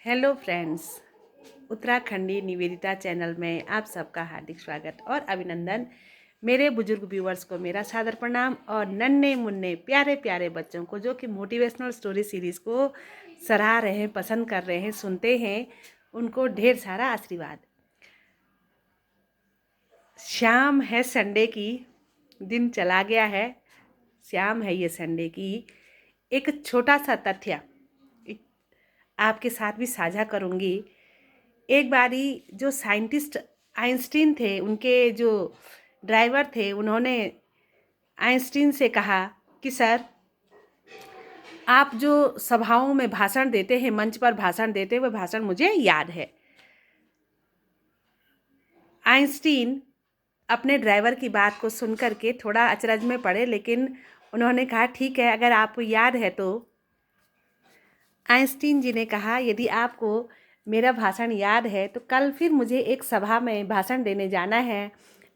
Hello friends, Uttarakhandi Nivedita channel में आप सबका हार्दिक स्वागत और अभिनंदन। मेरे बुजुर्ग व्यूवर्स को मेरा सादर प्रणाम और नन्हे मुन्ने प्यारे प्यारे बच्चों को जो कि मोटिवेशनल स्टोरी सीरीज़ को सराह रहे हैं, पसंद कर रहे हैं, सुनते हैं, उनको ढेर सारा आशीर्वाद। शाम है संडे की, दिन चला गया है, शाम है ये संडे की। एक छोटा सा तथ्य आपके साथ भी साझा करूंगी। एक बारी जो साइंटिस्ट आइंस्टीन थे, उनके जो ड्राइवर थे, उन्होंने आइंस्टीन से कहा कि सर, आप जो सभाओं में भाषण देते हैं, मंच पर भाषण देते हैं, वह भाषण मुझे याद है। आइंस्टीन अपने ड्राइवर की बात को सुनकर के थोड़ा अचरज में पड़े, लेकिन उन्होंने कहा ठीक है, अगर आपको याद है तो। आइंस्टीन जी ने कहा यदि आपको मेरा भाषण याद है तो कल फिर मुझे एक सभा में भाषण देने जाना है।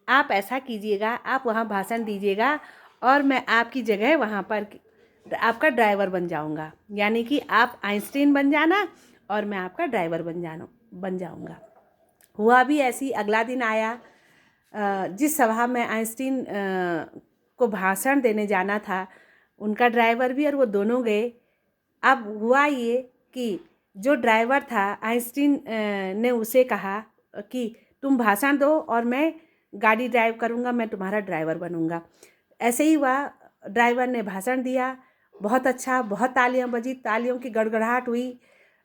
आप ऐसा कीजिएगा, आप वहाँ भाषण दीजिएगा और मैं आपकी जगह वहाँ पर आपका ड्राइवर बन जाऊँगा। यानी कि आप आइंस्टीन बन जाना और मैं आपका ड्राइवर बन जाऊँगा। हुआ भी ऐसी। अगला दिन आया, जिस सभा में आइंस्टीन को भाषण देने जाना था, उनका ड्राइवर भी और वो दोनों गए। अब हुआ ये कि जो ड्राइवर था, आइंस्टीन ने उसे कहा कि तुम भाषण दो और मैं गाड़ी ड्राइव करूँगा, मैं तुम्हारा ड्राइवर बनूँगा। ऐसे ही हुआ, ड्राइवर ने भाषण दिया, बहुत अच्छा, बहुत तालियां बजी, तालियों की गड़गड़ाहट हुई।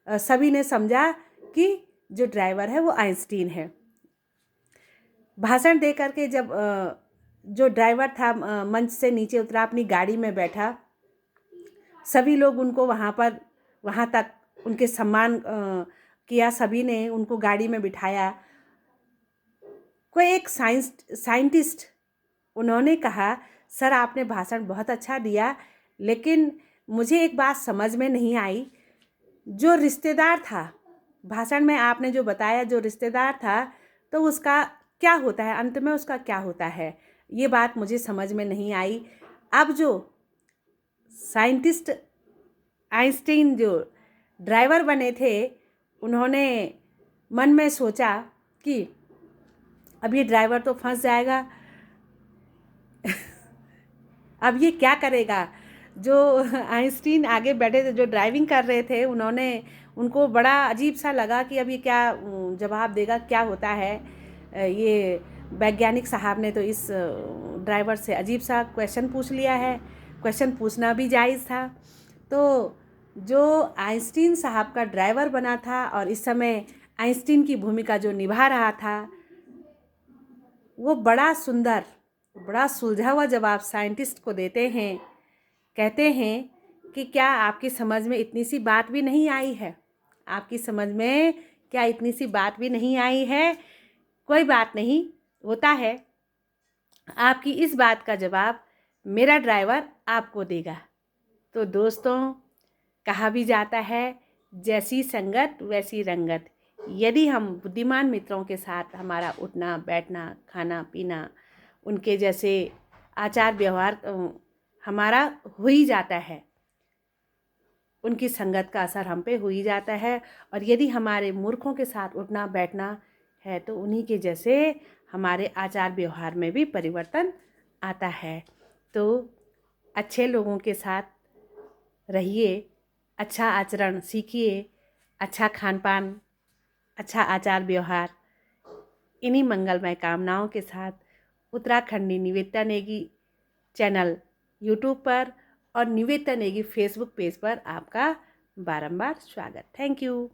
सभी ने समझा कि जो ड्राइवर है वो आइंस्टीन है। भाषण दे करके जब जो ड्राइवर था मंच से नीचे उतरा, अपनी गाड़ी में बैठा, सभी लोग उनको वहाँ तक उनके सम्मान किया। सभी ने उनको गाड़ी में बिठाया। कोई एक साइंटिस्ट, उन्होंने कहा सर, आपने भाषण बहुत अच्छा दिया, लेकिन मुझे एक बात समझ में नहीं आई। जो रिश्तेदार था, भाषण में आपने जो बताया, जो रिश्तेदार था, तो उसका क्या होता है, अंत में उसका क्या होता है, ये बात मुझे समझ में नहीं आई। अब जो साइंटिस्ट आइंस्टीन जो ड्राइवर बने थे, उन्होंने मन में सोचा कि अब ये ड्राइवर तो फंस जाएगा, अब ये क्या करेगा। जो आइंस्टीन आगे बैठे थे, जो ड्राइविंग कर रहे थे, उनको बड़ा अजीब सा लगा कि अब ये क्या जवाब देगा, क्या होता है। ये वैज्ञानिक साहब ने तो इस ड्राइवर से अजीब सा क्वेश्चन पूछ लिया है। क्वेश्चन पूछना भी जायज़ था। तो जो आइंस्टीन साहब का ड्राइवर बना था और इस समय आइंस्टीन की भूमिका जो निभा रहा था, वो बड़ा सुंदर, बड़ा सुलझा हुआ जवाब साइंटिस्ट को देते हैं। कहते हैं कि क्या आपकी समझ में इतनी सी बात भी नहीं आई है? आपकी समझ में क्या इतनी सी बात भी नहीं आई है? कोई बात नहीं, होता है। आपकी इस बात का जवाब मेरा ड्राइवर आपको देगा। तो दोस्तों, कहा भी जाता है, जैसी संगत वैसी रंगत। यदि हम बुद्धिमान मित्रों के साथ हमारा उठना बैठना, खाना पीना, उनके जैसे आचार व्यवहार हमारा हो ही जाता है, उनकी संगत का असर हम पे हो ही जाता है। और यदि हमारे मूर्खों के साथ उठना बैठना है तो उन्हीं के जैसे हमारे आचार व्यवहार में भी परिवर्तन आता है। तो अच्छे लोगों के साथ रहिए, अच्छा आचरण सीखिए, अच्छा खान पान, अच्छा आचार व्यवहार। इन्हीं मंगलमय कामनाओं के साथ उत्तराखंडी निवेदिता नेगी चैनल यूट्यूब पर और निवेदिता नेगी फेसबुक पेज पर आपका बारंबार स्वागत। Thank you.